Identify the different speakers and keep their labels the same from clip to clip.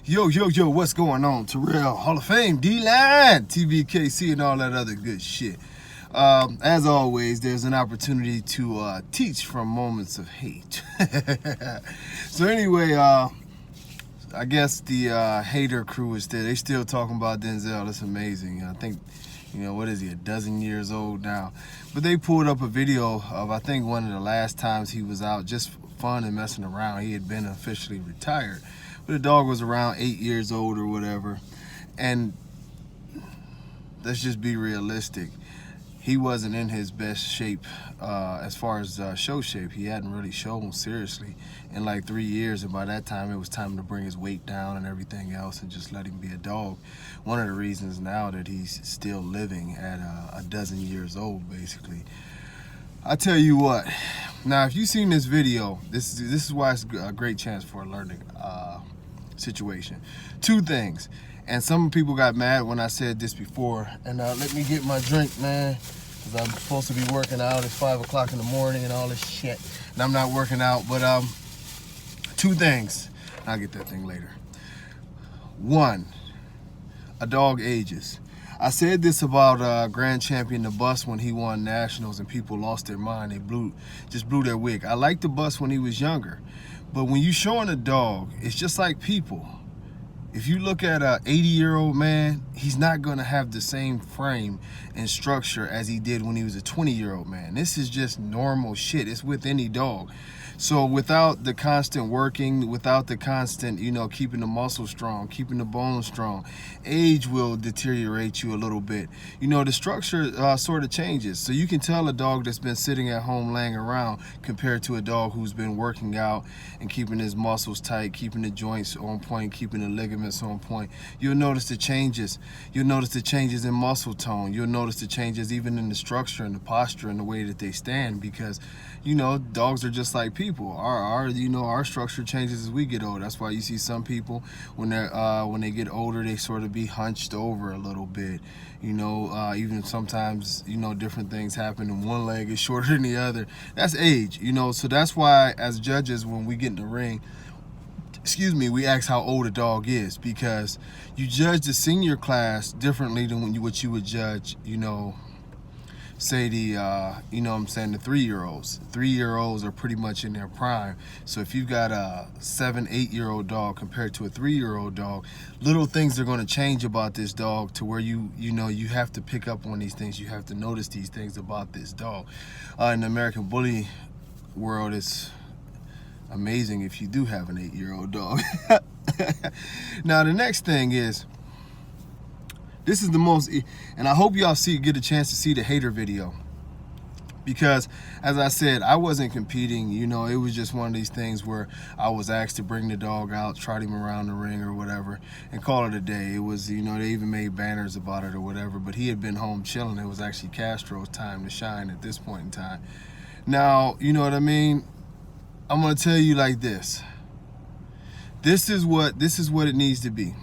Speaker 1: Yo, what's going on? Terrell, Hall of Fame, D-Line, TBKC, and all that other good shit. As always, there's an opportunity to teach from moments of hate. So anyway, I guess the hater crew is there. They still talking about Denzel. That's amazing. I think, what is he, a dozen years old now? But they pulled up a video of, I think, one of the last times he was out just for fun and messing around. He had been officially retired. But the dog was around 8 years old or whatever. And let's just be realistic. He wasn't in his best shape as far as show shape. He hadn't really shown seriously in like 3 years, and by that time it was time to bring his weight down and everything else and just let him be a dog. One of the reasons now that he's still living at a dozen years old, basically. I tell you what, now if you've seen this video, this is why it's a great chance for a learning situation. Two things. And some people got mad when I said this before. And let me get my drink, man, because I'm supposed to be working out. It's 5 o'clock in the morning and all this shit. And I'm not working out. But two things. I'll get that thing later. One, a dog ages. I said this about Grand Champion the Bus when he won nationals and people lost their mind. They just blew their wig. I liked the Bus when he was younger. But when you showing a dog, it's just like people. If you look at a 80-year-old man, he's not going to have the same frame and structure as he did when he was a 20-year-old man. This is just normal shit. It's with any dog. So without the constant working, without the constant, keeping the muscle strong, keeping the bone strong, age will deteriorate you a little bit. The structure sort of changes. So you can tell a dog that's been sitting at home laying around compared to a dog who's been working out and keeping his muscles tight, keeping the joints on point, keeping the ligaments on point. You'll notice the changes. You'll notice the changes in muscle tone. You'll notice the changes even in the structure and the posture and the way that they stand, because dogs are just like people. Our structure changes as we get older. That's why you see some people when they get older, they sort of be hunched over a little bit. Even sometimes different things happen and one leg is shorter than the other. That's age. So that's why as judges, when we get in the ring, we ask how old a dog is, because you judge the senior class differently than what you would judge, say the, the 3-year-olds. 3-year-olds are pretty much in their prime. So if you've got a 7, 8-year-old dog compared to a 3-year-old dog, little things are going to change about this dog to where you have to pick up on these things. You have to notice these things about this dog. In the American Bully world, it's amazing if you do have an 8-year-old dog. Now the next thing is, this is the most, and I hope y'all get a chance to see the hater video, because as I said, I wasn't competing. It was just one of these things where I was asked to bring the dog out, trot him around the ring or whatever, and call it a day. It was, they even made banners about it or whatever, but he had been home chilling. It was actually Castro's time to shine at this point in time. Now, you know what I mean? I'm going to tell you like this. This is what it needs to be.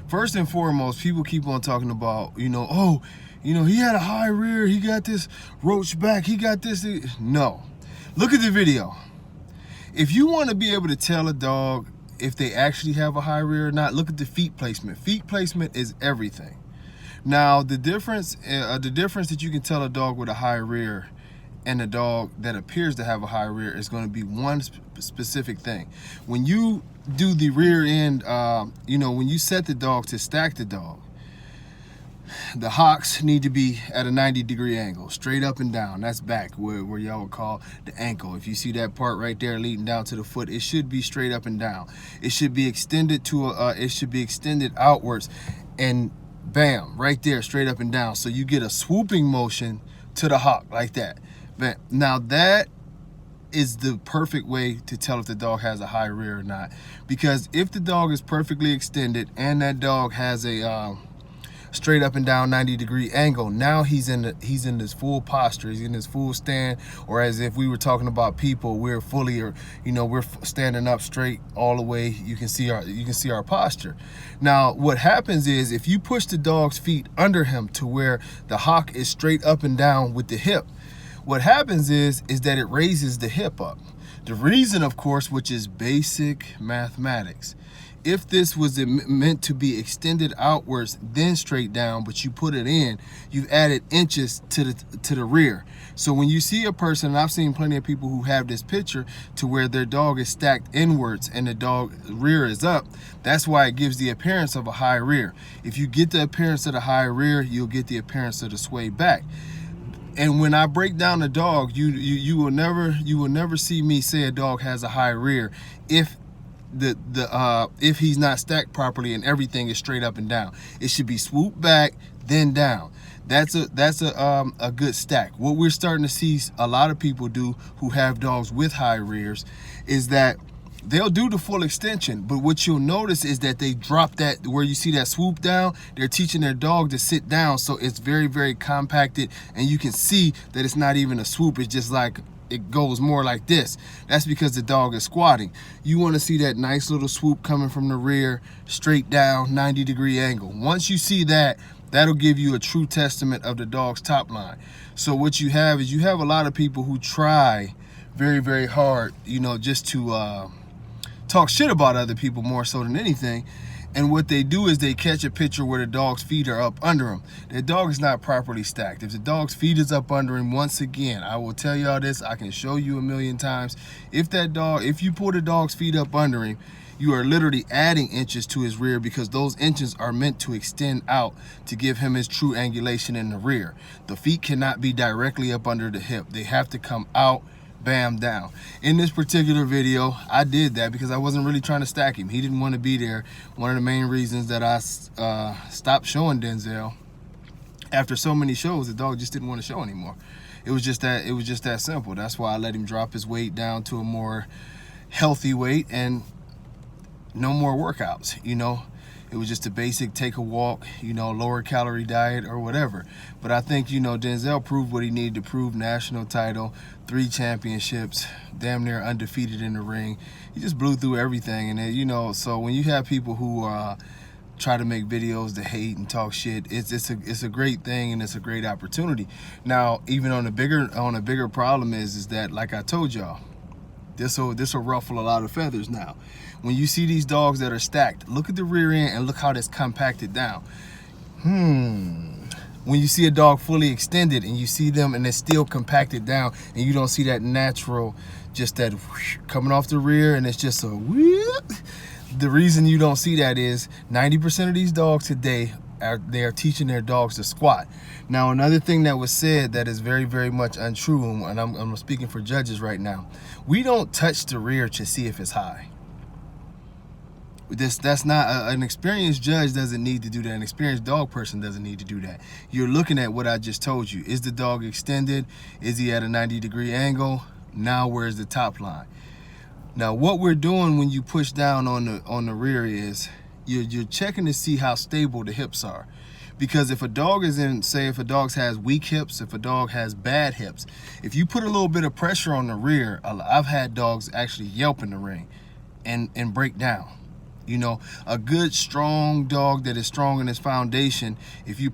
Speaker 1: First and foremost, people keep on talking about, he had a high rear, he got this roach back, he got this. No. Look at the video. If you want to be able to tell a dog if they actually have a high rear or not, look at the feet placement. Feet placement is everything. Now, the difference that you can tell a dog with a high rear and a dog that appears to have a high rear is going to be one specific thing. When you do the rear end, when you set the dog to stack the dog, the hocks need to be at a 90-degree angle, straight up and down. That's back, where y'all would call the ankle. If you see that part right there leading down to the foot, it should be straight up and down. It should be extended outwards, and bam, right there, straight up and down. So you get a swooping motion to the hock like that. Now that is the perfect way to tell if the dog has a high rear or not, because if the dog is perfectly extended and that dog has a straight up and down 90-degree angle, now he's in this full posture, he's in his full stand, or as if we were talking about people, we're fully, we're standing up straight all the way. You can see our posture. Now what happens is, if you push the dog's feet under him to where the hock is straight up and down with the hip, what happens is that it raises the hip up. The reason, of course, which is basic mathematics. If this was meant to be extended outwards, then straight down, but you put it in, you've added inches to the rear. So when you see a person, and I've seen plenty of people who have this picture to where their dog is stacked inwards and the dog rear is up, that's why it gives the appearance of a high rear. If you get the appearance of the high rear, you'll get the appearance of the sway back. And when I break down a dog, you will never see me say a dog has a high rear if if he's not stacked properly and everything is straight up and down. It should be swooped back, then down. That's a good stack. What we're starting to see a lot of people do who have dogs with high rears is that they'll do the full extension, but what you'll notice is that they drop that, where you see that swoop down, they're teaching their dog to sit down, so it's very, very compacted, and you can see that it's not even a swoop, it's just like it goes more like this. That's because the dog is squatting. You want to see that nice little swoop coming from the rear, straight down, 90-degree angle. Once you see that, that'll give you a true testament of the dog's top line. So what you have is you have a lot of people who try very, very hard, you know, just to talk shit about other people more so than anything. And what they do is they catch a picture where the dog's feet are up under him. The dog is not properly stacked. If the dog's feet is up under him, once again, I will tell y'all this, I can show you a million times. If you pull the dog's feet up under him, you are literally adding inches to his rear, because those inches are meant to extend out to give him his true angulation in the rear. The feet cannot be directly up under the hip. They have to come out, bam, down. In this particular video, I did that because I wasn't really trying to stack him. He didn't want to be there. One of the main reasons that I stopped showing Denzel, after so many shows, the dog just didn't want to show anymore. It was just that simple. That's why I let him drop his weight down to a more healthy weight and no more workouts, you know. It was just a basic take a walk, you know, lower calorie diet or whatever. But I think, you know, Denzel proved what he needed to prove. National title, 3 championships, damn near undefeated in the ring. He just blew through everything. And, you know, so when you have people who try to make videos to hate and talk shit, it's a great thing, and it's a great opportunity. Now, even on a bigger problem is that, like I told y'all, this will ruffle a lot of feathers now. When you see these dogs that are stacked, look at the rear end and look how that's compacted down. When you see a dog fully extended and you see them and it's still compacted down, and you don't see that natural, just that whoosh, coming off the rear, and it's just a whoop. The reason you don't see that is 90% of these dogs today they are teaching their dogs to squat. Now, another thing that was said that is very, very much untrue, and I'm speaking for judges right now, we don't touch the rear to see if it's high. That's not an experienced judge doesn't need to do that. An experienced dog person doesn't need to do that. You're looking at what I just told you. Is the dog extended? Is he at a 90-degree angle? Now where's the top line? Now what we're doing when you push down on the rear is you're checking to see how stable the hips are. Because if a dog is in, say if a dog has weak hips, if a dog has bad hips, if you put a little bit of pressure on the rear, I've had dogs actually yelp in the ring and break down. You know, a good strong dog that is strong in his foundation, if you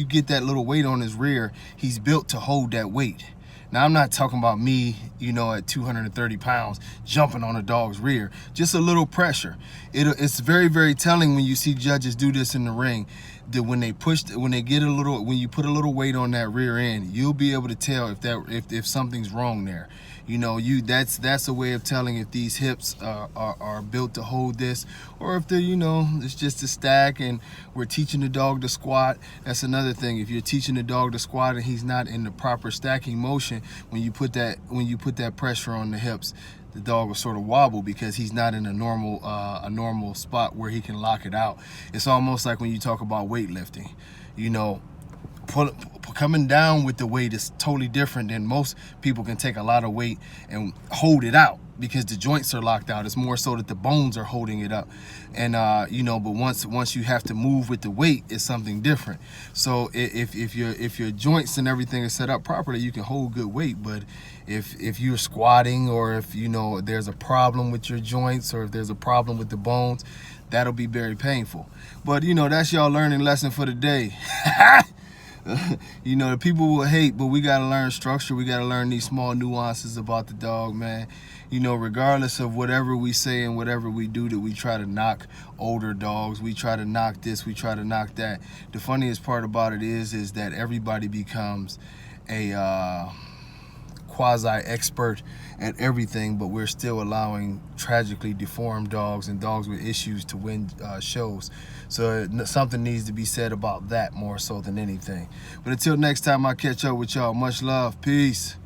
Speaker 1: get that little weight on his rear, he's built to hold that weight. Now, I'm not talking about me, you know, at 230 pounds jumping on a dog's rear. Just a little pressure. It's very, very telling when you see judges do this in the ring, that when you put a little weight on that rear end, you'll be able to tell if something's wrong there. You know, that's a way of telling if these hips are built to hold this, or if they're, you know, it's just a stack and we're teaching the dog to squat. That's another thing. If you're teaching the dog to squat and he's not in the proper stacking motion, when you put that pressure on the hips, the dog will sort of wobble because he's not in a normal spot where he can lock it out. It's almost like when you talk about weightlifting, you know, coming down with the weight is totally different than most people can take a lot of weight and hold it out because the joints are locked out. It's more so that the bones are holding it up. And you know, but once you have to move with the weight, it's something different. So if your joints and everything is set up properly, you can hold good weight. But if you're squatting, or if, you know, there's a problem with your joints, or if there's a problem with the bones, that'll be very painful. But, you know, that's y'all learning lesson for the day. You know, the people will hate, but we got to learn structure. We got to learn these small nuances about the dog, man. You know, regardless of whatever we say and whatever we do, that we try to knock older dogs. We try to knock this. We try to knock that. The funniest part about it is that everybody becomes a quasi-expert at everything, but we're still allowing tragically deformed dogs and dogs with issues to win shows. So something needs to be said about that more so than anything. But until next time I catch up with y'all, much love. Peace.